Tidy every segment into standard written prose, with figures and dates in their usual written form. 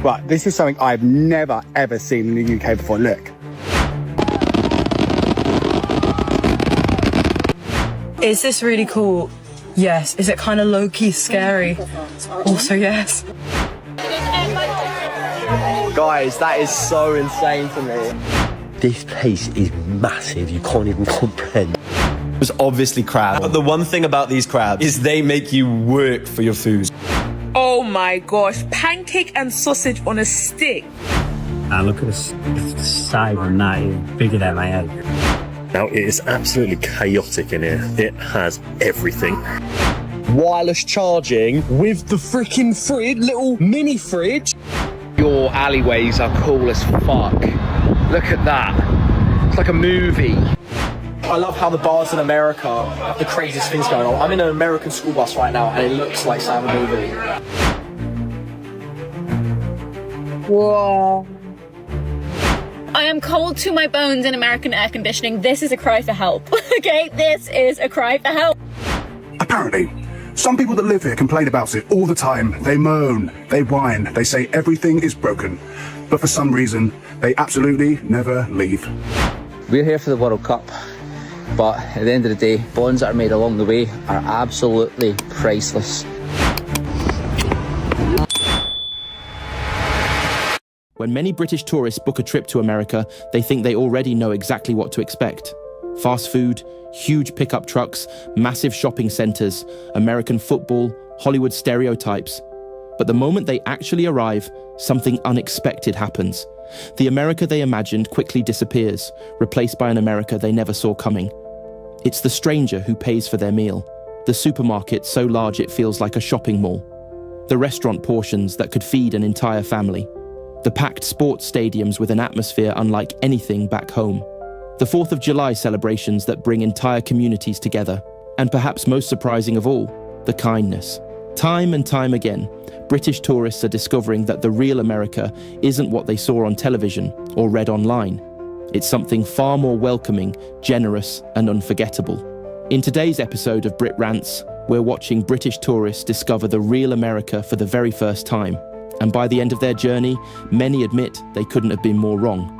Right, this is something I've never, ever seen in the UK before. Look. Is this really cool? Yes. Is it kind of low-key scary? Also, yes. Guys, that is so insane to me. This place is massive, you can't even comprehend. It was obviously crab. But the one thing about these crabs is they make you work for your food. Oh my gosh, pancake and sausage on a stick. Look at the size on that, it's bigger than my head. Now, it is absolutely chaotic in here. It has everything. Wireless charging with the freaking little mini fridge. Your alleyways are cool as fuck. Look at that. It's like a movie. I love how the bars in America have the craziest things going on. I'm in an American school bus right now and it looks like some movie. Whoa. I am cold to my bones in American air conditioning. This is a cry for help. Okay, this is a cry for help. Apparently, some people that live here complain about it all the time. They moan, they whine, they say everything is broken. But for some reason, they absolutely never leave. We're here for the World Cup, but at the end of the day, bonds that are made along the way are absolutely priceless. When many British tourists book a trip to America, they think they already know exactly what to expect. Fast food, huge pickup trucks, massive shopping centres, American football, Hollywood stereotypes. But the moment they actually arrive, something unexpected happens. The America they imagined quickly disappears, replaced by an America they never saw coming. It's the stranger who pays for their meal, the supermarket so large it feels like a shopping mall, the restaurant portions that could feed an entire family, the packed sports stadiums with an atmosphere unlike anything back home, the 4th of July celebrations that bring entire communities together, and perhaps most surprising of all, the kindness. Time and time again, British tourists are discovering that the real America isn't what they saw on television or read online. It's something far more welcoming, generous, and unforgettable. In today's episode of Brit Rants, we're watching British tourists discover the real America for the very first time. And by the end of their journey, many admit they couldn't have been more wrong.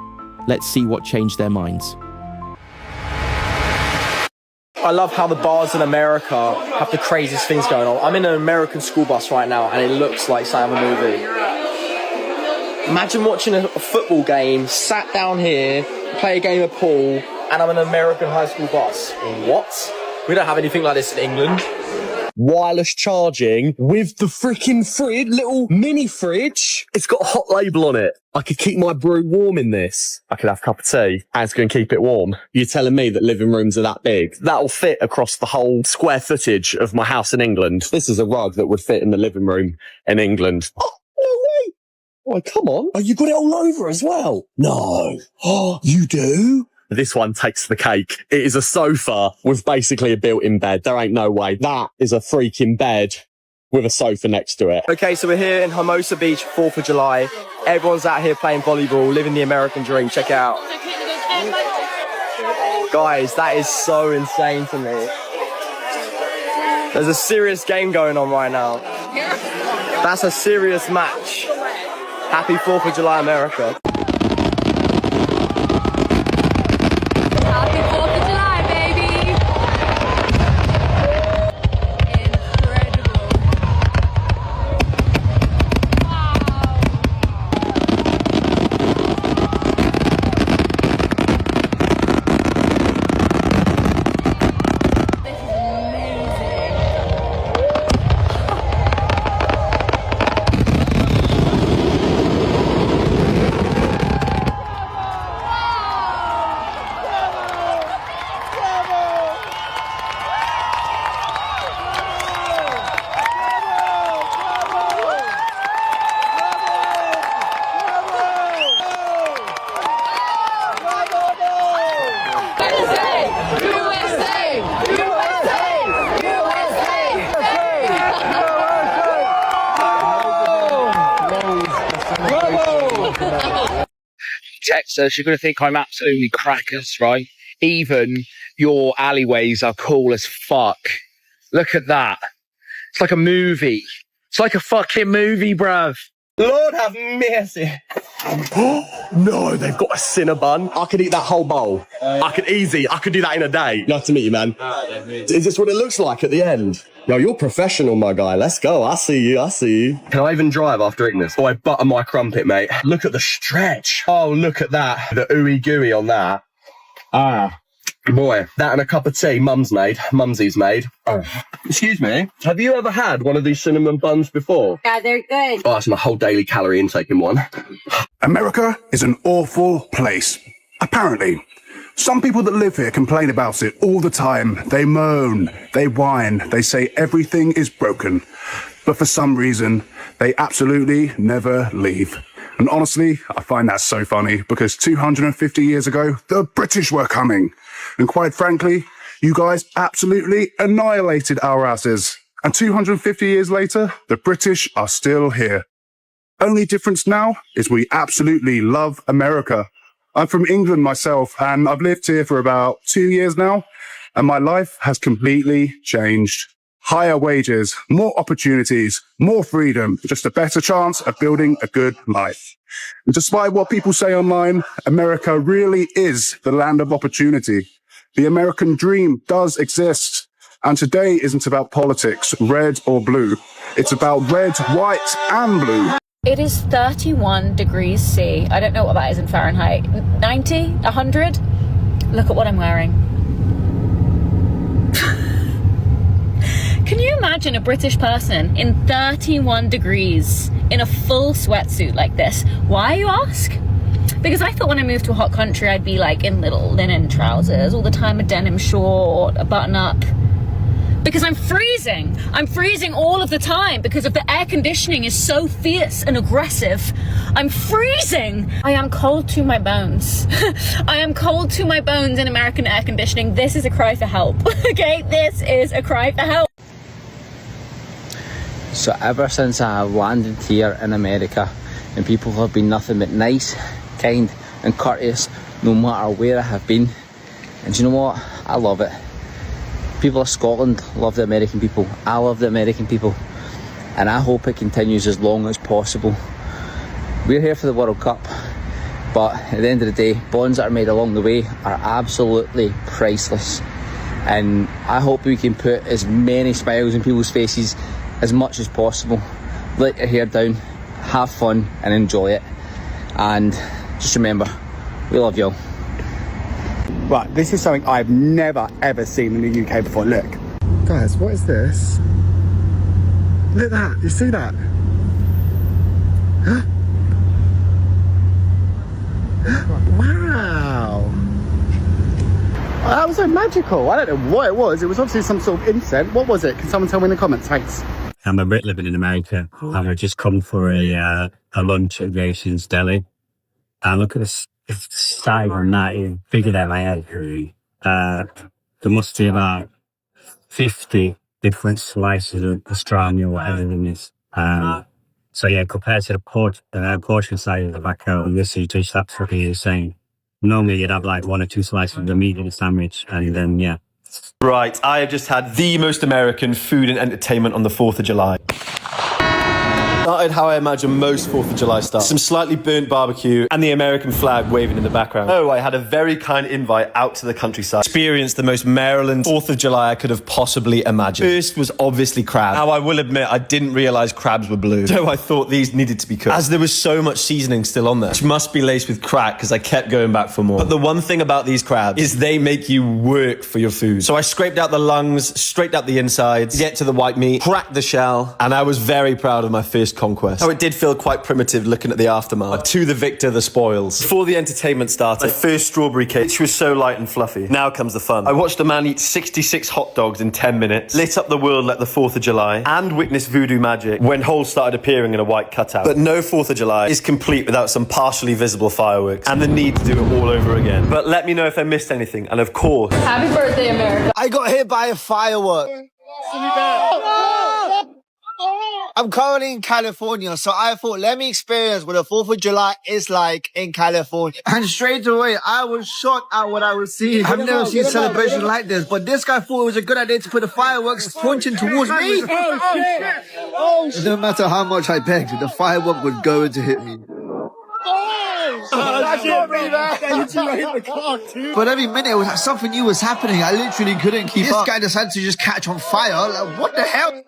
Let's see what changed their minds. I love how the bars in America have the craziest things going on. I'm in an American school bus right now and it looks like some movie. Imagine watching a football game, sat down here, play a game of pool, and I'm in an American high school bus. What? We don't have anything like this in England. Wireless charging with the freaking little mini fridge. It's got a hot label on it. I could keep my brew warm in this. I could have a cup of tea and it's going to keep it warm. You're telling me that living rooms are that big? That'll fit across the whole square footage of my house in England. This is a rug that would fit in the living room in England. Oh, no way. Oh, come on. Oh, you got it all over as well? No. Oh, you do? This one takes the cake. It is a sofa with basically a built-in bed. There ain't no way. That is a freaking bed with a sofa next to it. Okay, so we're here in Hermosa Beach, 4th of July. Everyone's out here playing volleyball, living the American dream. Check it out. Guys, that is so insane to me. There's a serious game going on right now. That's a serious match. Happy 4th of July, America. Texas, you're going to think I'm absolutely crackers, right? Even your alleyways are cool as fuck. Look at that. It's like a movie. It's like a fucking movie, bruv. Lord have mercy. No, they've got a Cinnabon. I could eat that whole bowl. I could do that in a day. Nice to meet you, man. Is this what it looks like at the end? Yo, you're professional, my guy. Let's go. I see you. Can I even drive after eating this? Oh, I butter my crumpet, mate. Look at the stretch. Oh, look at that. The ooey gooey on that. Boy, that and a cup of tea Mumsy's made. Oh. Excuse me, have you ever had one of these cinnamon buns before? Yeah, they're good. Oh, that's my whole daily calorie intake in one. America is an awful place. Apparently. Some people that live here complain about it all the time. They moan, they whine, they say everything is broken. But for some reason, they absolutely never leave. And honestly, I find that so funny because 250 years ago, the British were coming. And quite frankly, you guys absolutely annihilated our asses. And 250 years later, the British are still here. Only difference now is we absolutely love America. I'm from England myself, and I've lived here for about 2 years now, and my life has completely changed. Higher wages, more opportunities, more freedom, just a better chance of building a good life. And despite what people say online, America really is the land of opportunity. The American dream does exist. And today isn't about politics, red or blue. It's about red, white, and blue. It is 31 degrees C. I don't know what that is in Fahrenheit. 90? 100? Look at what I'm wearing. Can you imagine a British person in 31 degrees in a full sweatsuit like this? Why, you ask? Because I thought when I moved to a hot country, I'd be like in little linen trousers all the time, a denim short, a button up. Because I'm freezing. I'm freezing all of the time because of the air conditioning is so fierce and aggressive. I'm freezing. I am cold to my bones. I am cold to my bones in American air conditioning. This is a cry for help. Okay, this is a cry for help. So ever since I have landed here in America, and people have been nothing but nice, kind and courteous no matter where I have been. And do you know what? I love it. People of Scotland love the American people. I love the American people. And I hope it continues as long as possible. We're here for the World Cup, but at the end of the day, bonds that are made along the way are absolutely priceless. And I hope we can put as many smiles on people's faces as much as possible. Let your hair down, have fun and enjoy it. And just remember, we love y'all. Right, this is something I've never ever seen in the UK before. Look. Guys, what is this? Look at that, you see that? Wow. That was so magical. I don't know what it was. It was obviously some sort of incense. What was it? Can someone tell me in the comments? Thanks. I'm a Brit living in America, and I've just come for a lunch at Grayson's Deli. And look at this. The size on that is bigger than my head. There must be about 50 different slices of pastrami or whatever it is. So yeah, compared to the portion size of the back out, this is just absolutely insane. Normally you'd have like 1 or 2 slices of the meat in a sandwich, and then yeah. Right, I have just had the most American food and entertainment on the 4th of July. Started how I imagine most 4th of July starts. Some slightly burnt barbecue and the American flag waving in the background. Oh, I had a very kind invite out to the countryside. Experienced the most Maryland 4th of July I could have possibly imagined. First was obviously crab. Now I will admit I didn't realise crabs were blue, so I thought these needed to be cooked, as there was so much seasoning still on there, which must be laced with crack because I kept going back for more. But the one thing about these crabs is they make you work for your food. So I scraped out the lungs, scraped out the insides, get to the white meat, cracked the shell, and I was very proud of my first conquest. Oh, it did feel quite primitive looking at the aftermath. To the victor, the spoils. Before the entertainment started, my first strawberry cake, which was so light and fluffy. Now comes the fun. I watched a man eat 66 hot dogs in 10 minutes, lit up the world like the 4th of July, and witnessed voodoo magic when holes started appearing in a white cutout. But no 4th of July is complete without some partially visible fireworks, and the need to do it all over again. But let me know if I missed anything, and of course... Happy birthday, America. I got hit by a firework. I'm currently in California, so I thought, let me experience what the 4th of July is like in California. And straight away, I was shocked at what I was seeing. I've never seen a celebration like this, but this guy thought it was a good idea to put the fireworks pointing towards me. Oh, shit. No matter how much I begged, the firework would go to hit me. But every minute, it was like something new was happening. I literally couldn't keep up. This guy decided to just catch on fire. Like, what the hell?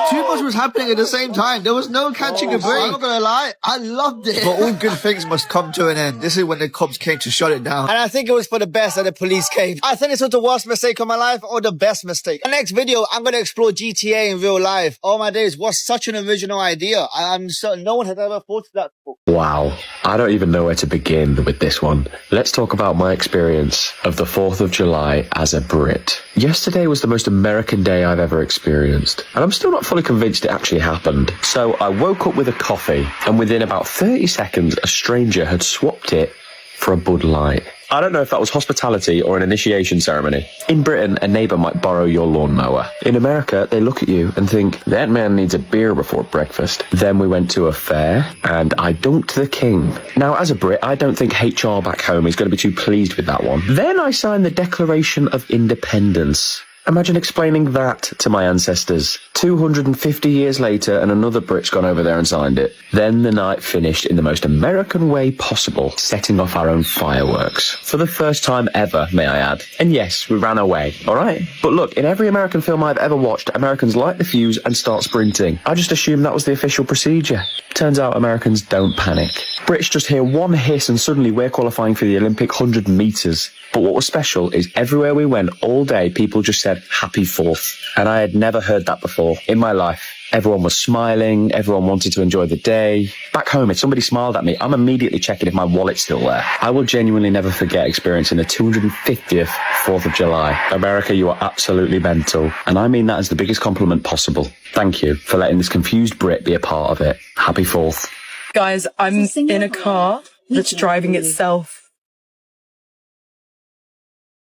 Too much was happening at the same time. There was no catching a break. I'm not gonna lie, I loved it. But all good things must come to an end. This is when the cops came to shut it down. And I think it was for the best that the police came. I think this was the worst mistake of my life or the best mistake. In the next video, I'm gonna explore GTA in real life. Oh my days, what such an original idea. I'm certain no one had ever thought of that before. Wow, I don't even know where to begin with this one. Let's talk about my experience of the 4th of July as a Brit. Yesterday was the most American day I've ever experienced, and I'm still not fully convinced it actually happened. So I woke up with a coffee, and within about 30 seconds, a stranger had swapped it for a Bud Light. I don't know if that was hospitality or an initiation ceremony. In Britain, a neighbour might borrow your lawnmower. In America, they look at you and think, that man needs a beer before breakfast. Then we went to a fair, and I dunked the king. Now, as a Brit, I don't think HR back home is going to be too pleased with that one. Then I signed the Declaration of Independence. Imagine explaining that to my ancestors. 250 years later, and another Brit's gone over there and signed it. Then the night finished in the most American way possible, setting off our own fireworks. For the first time ever, may I add. And yes, we ran away, alright? But look, in every American film I've ever watched, Americans light the fuse and start sprinting. I just assumed that was the official procedure. Turns out Americans don't panic. Brits just hear one hiss and suddenly we're qualifying for the Olympic 100 metres. But what was special is everywhere we went all day, people just said, Happy 4th. And I had never heard that before in my life. Everyone was smiling. Everyone wanted to enjoy the day. Back home, if somebody smiled at me, I'm immediately checking if my wallet's still there. I will genuinely never forget experiencing the 250th 4th of July. America, you are absolutely mental. And I mean that as the biggest compliment possible. Thank you for letting this confused Brit be a part of it. Happy 4th. Guys, I'm in a car that's driving itself.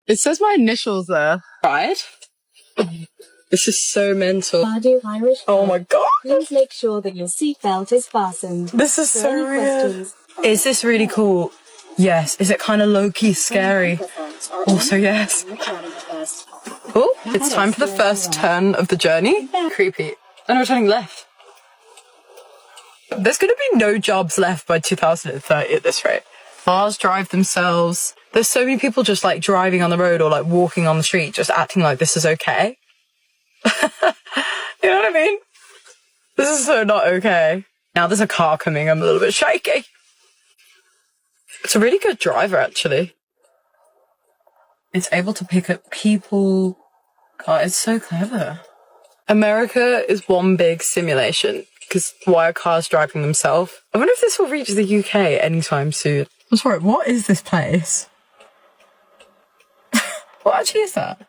It says my initials there. Right? This is so mental. Irish. Oh my god. Please make sure that your seatbelt is fastened. This is so real. Is this really cool? Yes. Is it kind of low-key scary? Also, yes. Oh, it's time for the first turn of the journey. Creepy. And we're turning left. There's going to be no jobs left by 2030 at this rate. Cars drive themselves. There's so many people just like driving on the road or like walking on the street, just acting like this is okay. You know what I mean? This is so not okay. Now there's a car coming. I'm a little bit shaky. It's a really good driver, actually. It's able to pick up people. God, it's so clever. America is one big simulation. Because why are cars driving themselves? I wonder if this will reach the UK anytime soon. I'm sorry, what is this place? What actually is that?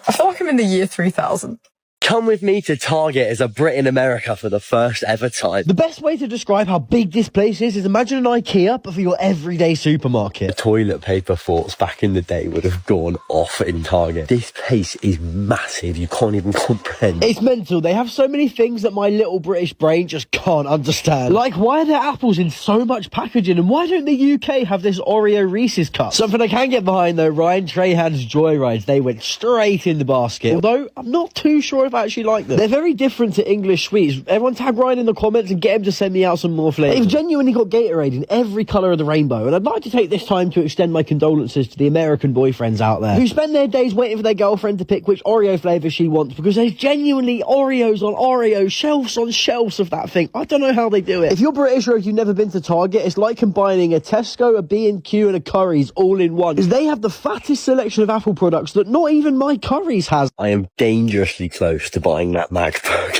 I feel like I'm in the year 3000. Come with me to Target as a Brit in America for the first ever time. The best way to describe how big this place is imagine an IKEA, but for your everyday supermarket. The toilet paper forks back in the day would have gone off in Target. This place is massive. You can't even comprehend. It's mental. They have so many things that my little British brain just can't understand. Like, why are there apples in so much packaging? And why don't the UK have this Oreo Reese's cup? Something I can get behind, though, Ryan Trahan's Joyrides. They went straight in the basket. Although, I'm not too sure if I actually like them. They're very different to English sweets. Everyone tag Ryan in the comments and get him to send me out some more flavours. They've genuinely got Gatorade in every colour of the rainbow, and I'd like to take this time to extend my condolences to the American boyfriends out there who spend their days waiting for their girlfriend to pick which Oreo flavour she wants, because there's genuinely Oreos on Oreos, shelves on shelves of that thing. I don't know how they do it. If you're British or if you've never been to Target, it's like combining a Tesco, a B&Q and a Curry's all in one, because they have the fattest selection of Apple products that not even my Curry's has. I am dangerously close to buying that MacBook.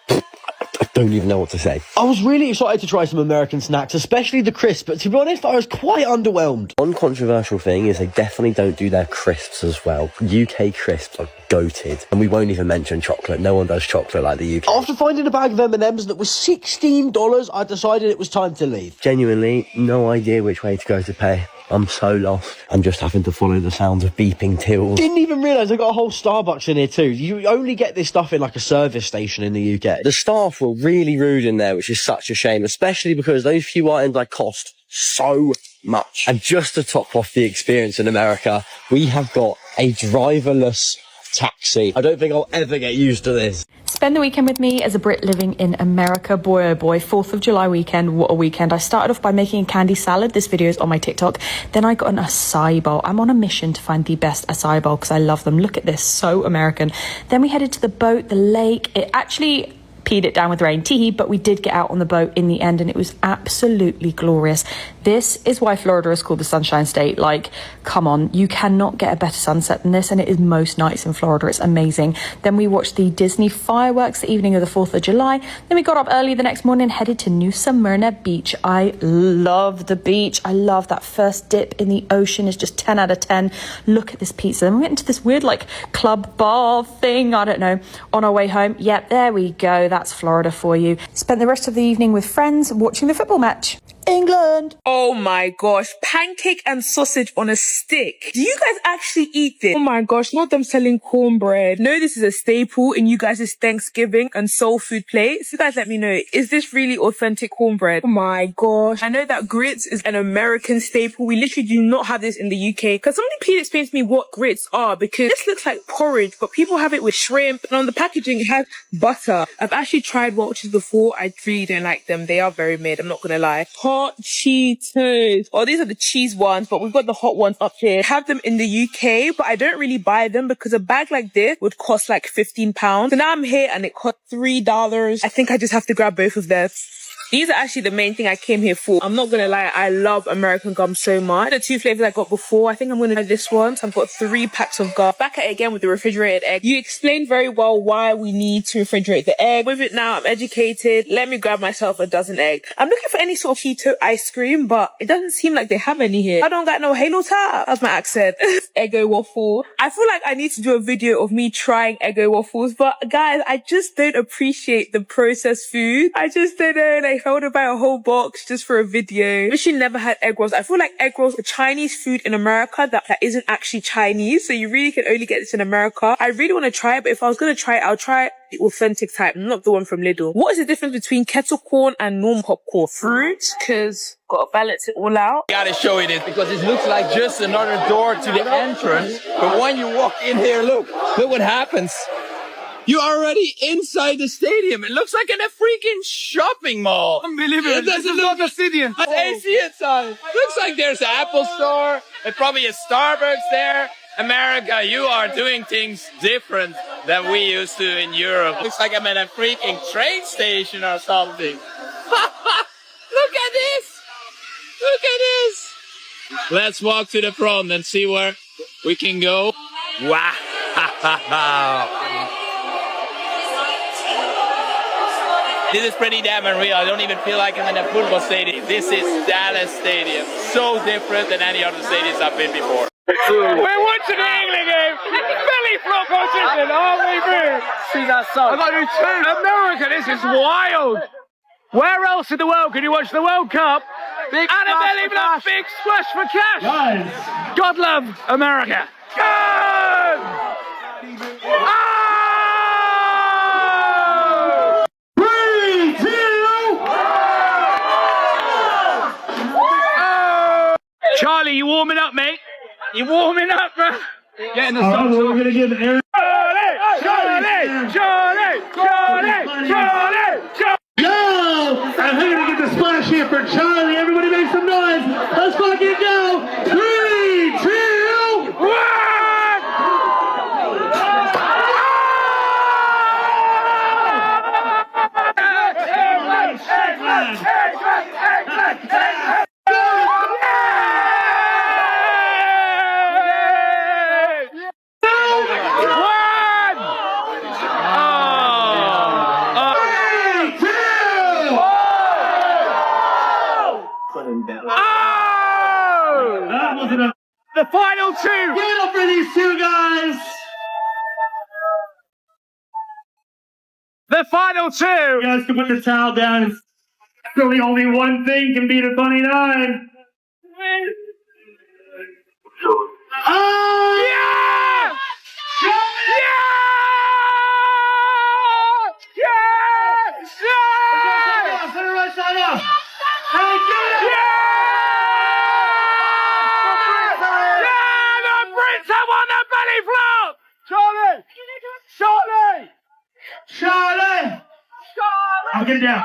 I don't even know what to say. I was really excited to try some American snacks, especially the crisps, but to be honest, I was quite underwhelmed. One controversial thing is they definitely don't do their crisps as well. UK crisps are goated, and we won't even mention chocolate. No one does chocolate like the UK. After finding a bag of M&Ms that was $16, I decided it was time to leave. Genuinely, no idea which way to go to pay. I'm so lost. I'm just having to follow the sounds of beeping tills. Didn't even realise they got a whole Starbucks in here too. You only get this stuff in like a service station in the UK. The staff were really rude in there, which is such a shame, especially because those few items cost so much. And just to top off the experience in America, we have got a driverless taxi. I don't think I'll ever get used to this. Spend the weekend with me as a Brit living in America. Boy, oh boy, 4th of July weekend, what a weekend. I started off by making a candy salad. This video is on my TikTok. Then I got an acai bowl. I'm on a mission to find the best acai bowl because I love them. Look at this, so American. Then we headed to the boat, the lake. It actually peed it down with rain, teehee, but we did get out on the boat in the end and it was absolutely glorious. This is why Florida is called the Sunshine State. Like, come on, you cannot get a better sunset than this, and it is most nights in Florida. It's amazing. Then we watched the Disney fireworks the evening of the 4th of July. Then we got up early the next morning, headed to New Smyrna Beach. I love the beach. I love that first dip in the ocean. It's just 10 out of 10. Look at this pizza. Then we went into this weird club bar thing, I don't know, on our way home. Yep, there we go. That's Florida for you. Spent the rest of the evening with friends watching the football match. England. Oh my gosh, pancake and sausage on a stick. Do you guys actually eat this? Oh my gosh, not them selling cornbread. No, this is a staple in you guys' Thanksgiving and soul food plates. You guys let me know, is this really authentic cornbread? Oh my gosh. I know that grits is an American staple. We literally do not have this in the UK. Can somebody please explain to me what grits are? Because this looks like porridge, but people have it with shrimp, and on the packaging it has butter. I've actually tried Welch's before. I really don't like them. They are very mid, I'm not gonna lie. Hot Cheetos. Oh, these are the cheese ones, but we've got the hot ones up here. I have them in the UK, but I don't really buy them because a bag like this would cost like £15. So now I'm here and it cost $3. I think I just have to grab both of them. These are actually the main thing I came here for. I'm not gonna lie, I love American gum so much. The 2 flavors I got before, I think I'm gonna try this one. So I've got 3 packs of gum. Back at it again with the refrigerated egg. You explained very well why we need to refrigerate the egg. With it now, I'm educated. Let me grab myself a dozen eggs. I'm looking for any sort of keto ice cream, but it doesn't seem like they have any here. I don't got no Halo Top. That's my accent. Eggo waffle. I feel like I need to do a video of me trying Eggo waffles, but guys, I just don't appreciate the processed food. I just don't know, if I would buy a whole box just for a video. Wish you never had egg rolls. I feel like egg rolls are Chinese food in America that isn't actually Chinese. So you really can only get this in America. I really want to try it, but if I was going to try it, I'll try the authentic type, not the one from Lidl. What is the difference between kettle corn and normal popcorn? Fruit, because gotta balance it all out. Gotta show you this because it looks like just another door to the entrance. But when you walk in here, look what happens. You're already inside the stadium. It looks like in a freaking shopping mall. Unbelievable. It doesn't look like a stadium. It's AC inside. Looks like there's an Apple store. There's probably a Starbucks there. America, you are doing things different than we used to in Europe. Looks like I'm at a freaking train station or something. Look at this. Look at this. Let's walk to the front and see where we can go. Wow. This is pretty damn unreal. I don't even feel like I'm in a football stadium. This is Dallas Stadium. So different than any other stadiums I've been before. We're watching the England game. Belly flop position all the way through. See that song? I do too. America, this is wild. Where else in the world can you watch the World Cup? Big and a belly flop, big splash for cash. Nice. God love America. Go! Charlie, you warming up, mate? You warming up, bro? Getting the socks off. We're gonna give Aaron. Charlie! Yo! I'm here to get the splash here for Charlie. Everybody make some noise. Let's fucking go. 3, 2, 1! The final two. Give it up for these two guys. The final two. You guys can put the towel down. So the only one thing can beat a 29. Oh! Yeah! Yeah! Yeah! Yeah! Put it right side up. Hey, get it! Yeah! Yeah! The Brits have won the belly flop! Charlie! Charlie! Charlie! Charlie! I'll get it down.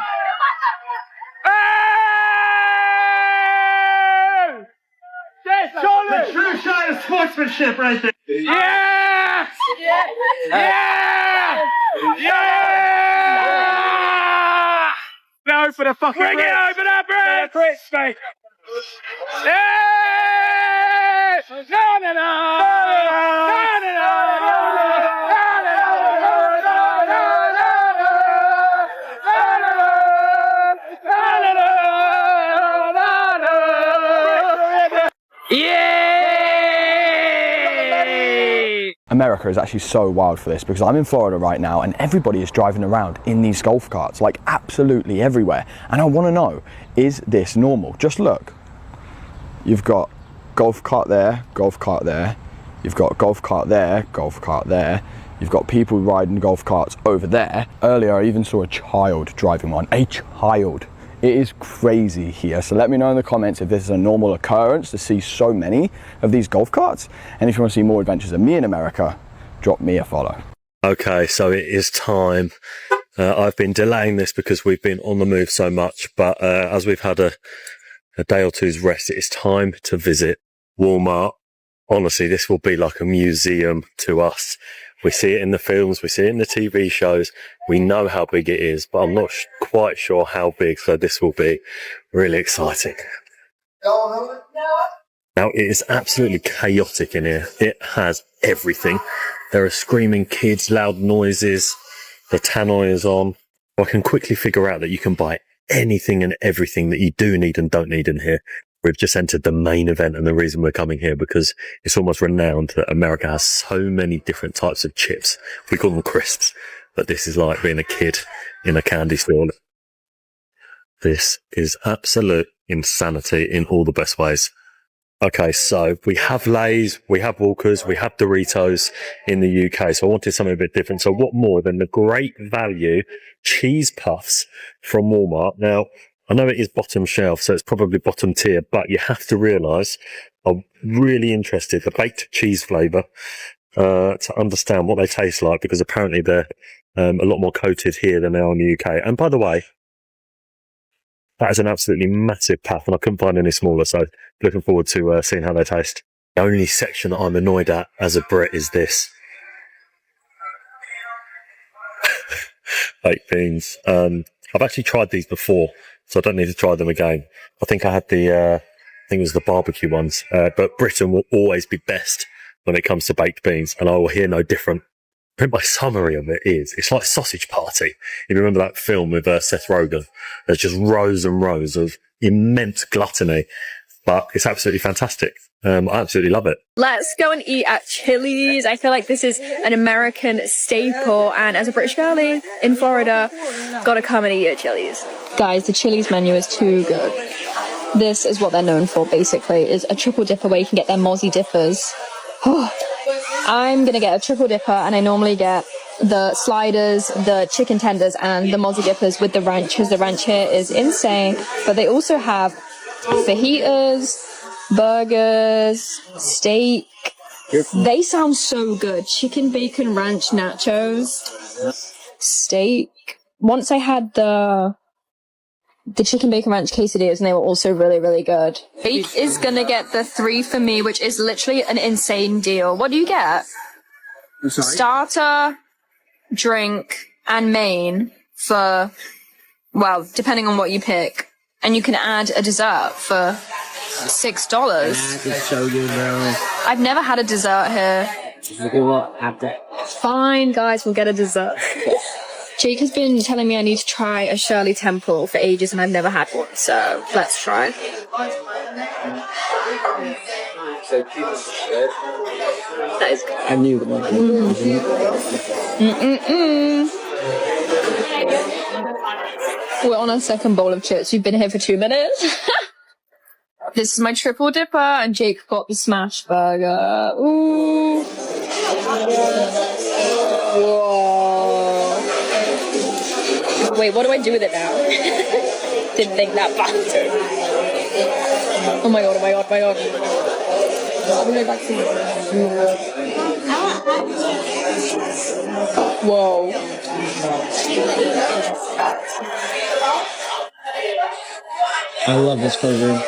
Charlie! The true sign of sportsmanship right there. Yeah! Yeah! Yeah! Yeah! No for the fucking Bring Brits. It over the Brits! For the Brits, mate. Yeah! No, no, no! No, no, no! Yay! America is actually so wild for this because I'm in Florida right now and everybody is driving around in these golf carts, like absolutely everywhere. And I want to know, is this normal? Just look. You've got golf cart there, golf cart there. You've got golf cart there, golf cart there. You've got people riding golf carts over there. Earlier, I even saw a child driving one. A child. It is crazy here. So let me know in the comments if this is a normal occurrence to see so many of these golf carts. And if you want to see more adventures of me in America, drop me a follow. Okay, so it is time. I've been delaying this because we've been on the move so much, but as we've had a day or two's rest, it is time to visit Walmart. Honestly, this will be like a museum to us. We see it in the films, we see it in the TV shows, we know how big it is, but I'm not quite sure how big, so this will be really exciting. Now, it is absolutely chaotic in here. It has everything. There are screaming kids, loud noises, the tannoy is on. I can quickly figure out that you can buy anything and everything that you do need and don't need in here. We've just entered the main event, and the reason we're coming here because it's almost renowned that America has so many different types of chips. We call them crisps, but this is like being a kid in a candy store. This is absolute insanity in all the best ways. Okay, so we have Lay's, we have Walkers, we have Doritos in the UK. So I wanted something a bit different. So what more than the great value cheese puffs from Walmart? Now, I know it is bottom shelf, so it's probably bottom tier, but you have to realise I'm really interested, the baked cheese flavour, to understand what they taste like, because apparently they're a lot more coated here than they are in the UK. And by the way, that is an absolutely massive puff, and I couldn't find any smaller, so looking forward to seeing how they taste. The only section that I'm annoyed at as a Brit is this. Baked beans. I've actually tried these before, so I don't need to try them again. I think I had I think it was the barbecue ones, but Britain will always be best when it comes to baked beans, and I will hear no different. I think my summary of it is, it's like Sausage Party. If you remember that film with Seth Rogen, there's just rows and rows of immense gluttony, but it's absolutely fantastic. I absolutely love it. Let's go and eat at Chili's. I feel like this is an American staple, and as a British girlie in Florida, gotta come and eat at Chili's. Guys, the Chili's menu is too good. This is what they're known for, basically, is a triple dipper where you can get their mozzie dippers. I'm gonna get a triple dipper, and I normally get the sliders, the chicken tenders, and the mozzie dippers with the ranch, because the ranch here is insane. But they also have fajitas, burgers, steak. They sound so good. Chicken bacon ranch nachos, steak. Once I had the chicken bacon ranch quesadillas, and they were also really, really good. Eight is gonna get the 3 for me, which is literally an insane deal. What do you get? Starter, drink, and main for, well, depending on what you pick. And you can add a dessert for $6. It's so good, bro. I've never had a dessert here. Fine, guys, we'll get a dessert. Jake has been telling me I need to try a Shirley Temple for ages, and I've never had one, so let's try. That is good. I knew the one. We're on our second bowl of chips. We've been here for 2 minutes. This is my triple dipper, and Jake got the smash burger. Ooh. Whoa. Wait, what do I do with it now? Didn't think that far. Oh my god, oh my god, oh my god. I'm going back to whoa. I love this burger.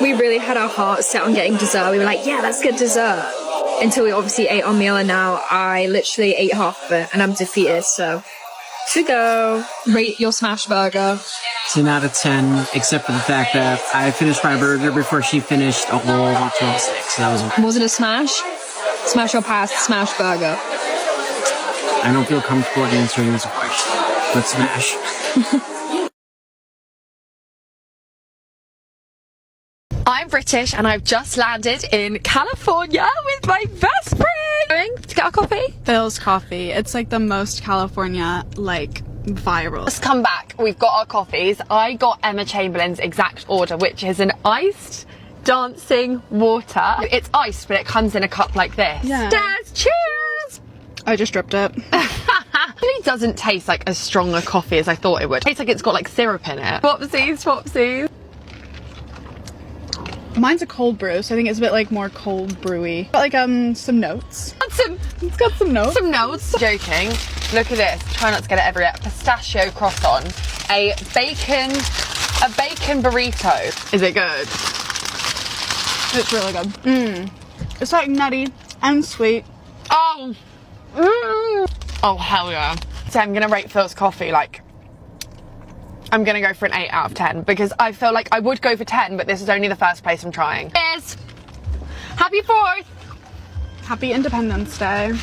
We really had our hearts set on getting dessert. We were like, yeah, let's get dessert. Until we obviously ate our meal, and now I literally ate half of it and I'm defeated, so to go. Rate your smash burger. 10 out of 10, except for the fact that I finished my burger before she finished a whole hot 26. So that was it a smash? Smash or pass, smash burger. I don't feel comfortable answering this question, but smash. I'm British and I've just landed in California with my best friend. Going to get our coffee? Phil's Coffee. It's like the most California, like, viral. Let's come back. We've got our coffees. I got Emma Chamberlain's exact order, which is an iced dancing water. It's iced, but it comes in a cup like this. Yeah. Daz, cheers! I just dripped it. It really doesn't taste like as strong a coffee as I thought it would. It tastes like it's got like syrup in it. Swapsies, swapsies. Mine's a cold brew, so I think it's a bit like more cold brewy. But like some notes. It's got some notes. Some notes. Joking. Look at this. Try not to get it everywhere. Pistachio croissant. A bacon burrito. Is it good? It's really good. It's like nutty and sweet. Oh. Oh hell yeah. So I'm gonna rate Phil's coffee like I'm gonna go for an 8 out of 10 because I feel like I would go for 10, but this is only the first place I'm trying. Cheers! Happy 4th! Happy Independence Day.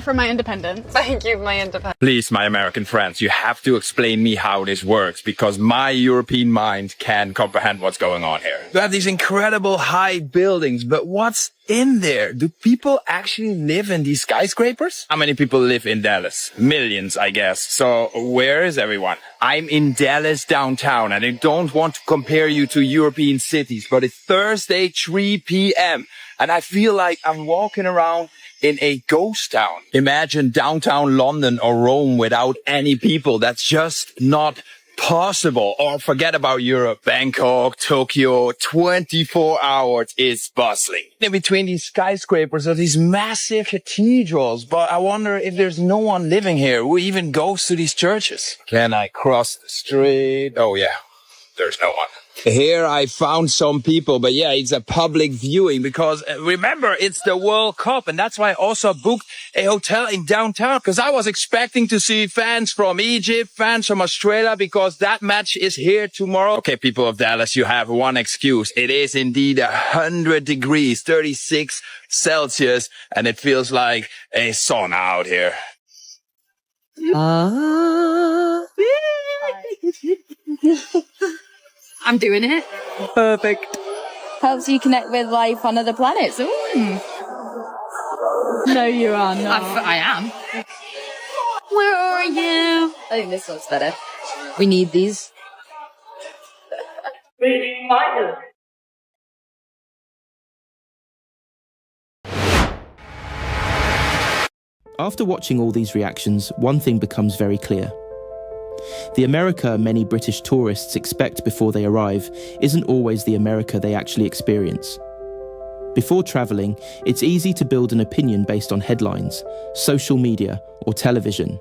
For my independence. Thank you for my independence. Please, my American friends, you have to explain me how this works because my European mind can't comprehend what's going on here. You have these incredible high buildings, but what's in there? Do people actually live in these skyscrapers? How many people live in Dallas? Millions, I guess. So where is everyone? I'm in Dallas downtown and I don't want to compare you to European cities, but it's Thursday, 3 p.m. and I feel like I'm walking around in a ghost town. Imagine downtown London or Rome without any people. That's just not possible. Or forget about Europe. Bangkok, Tokyo, 24 hours is bustling. In between these skyscrapers are these massive cathedrals, but I wonder if there's no one living here who even goes to these churches. Can I cross the street? Oh yeah, there's no one. Here I found some people, but yeah, it's a public viewing because remember, it's the World Cup. And that's why I also booked a hotel in downtown because I was expecting to see fans from Egypt, fans from Australia, because that match is here tomorrow. Okay, people of Dallas, you have one excuse. It is indeed 100 degrees, 36 Celsius, and it feels like a sauna out here. I'm doing it. Perfect. Helps you connect with life on other planets. Ooh. No, you are not. I am. Where are you? I think this one's better. We need these. After watching all these reactions, one thing becomes very clear. The America many British tourists expect before they arrive isn't always the America they actually experience. Before travelling, it's easy to build an opinion based on headlines, social media, or television.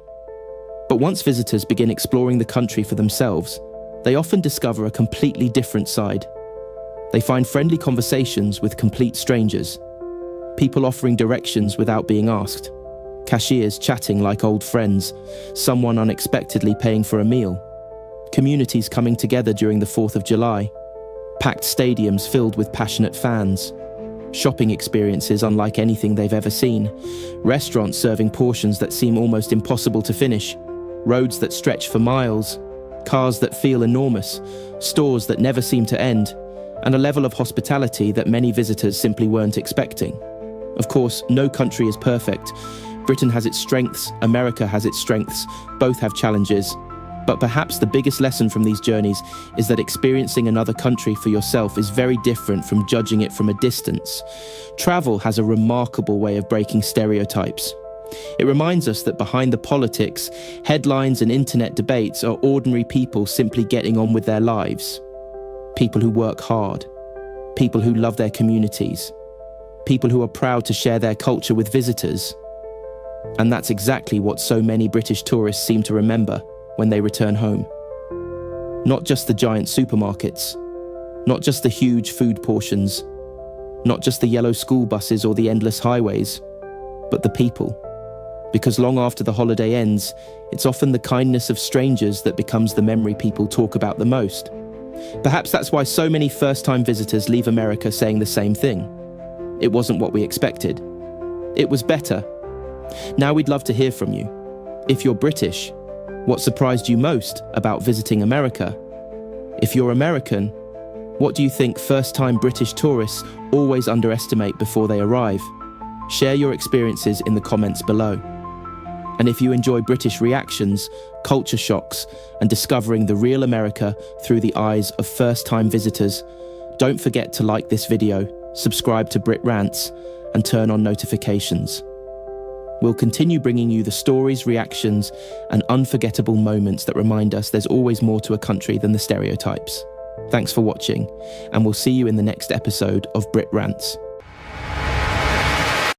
But once visitors begin exploring the country for themselves, they often discover a completely different side. They find friendly conversations with complete strangers, people offering directions without being asked, cashiers chatting like old friends, someone unexpectedly paying for a meal, communities coming together during the 4th of July, packed stadiums filled with passionate fans, shopping experiences unlike anything they've ever seen, restaurants serving portions that seem almost impossible to finish, roads that stretch for miles, cars that feel enormous, stores that never seem to end, and a level of hospitality that many visitors simply weren't expecting. Of course, no country is perfect. Britain has its strengths, America has its strengths, both have challenges. But perhaps the biggest lesson from these journeys is that experiencing another country for yourself is very different from judging it from a distance. Travel has a remarkable way of breaking stereotypes. It reminds us that behind the politics, headlines and internet debates are ordinary people simply getting on with their lives. People who work hard. People who love their communities. People who are proud to share their culture with visitors. And that's exactly what so many British tourists seem to remember when they return home. Not just the giant supermarkets, not just the huge food portions, not just the yellow school buses or the endless highways, but the people. Because long after the holiday ends, it's often the kindness of strangers that becomes the memory people talk about the most. Perhaps that's why so many first-time visitors leave America saying the same thing. It wasn't what we expected. It was better. Now we'd love to hear from you. If you're British, what surprised you most about visiting America? If you're American, what do you think first-time British tourists always underestimate before they arrive? Share your experiences in the comments below. And if you enjoy British reactions, culture shocks, and discovering the real America through the eyes of first-time visitors, don't forget to like this video, subscribe to Brit Rants, and turn on notifications. We'll continue bringing you the stories, reactions, and unforgettable moments that remind us there's always more to a country than the stereotypes. Thanks for watching, and we'll see you in the next episode of Brit Rants.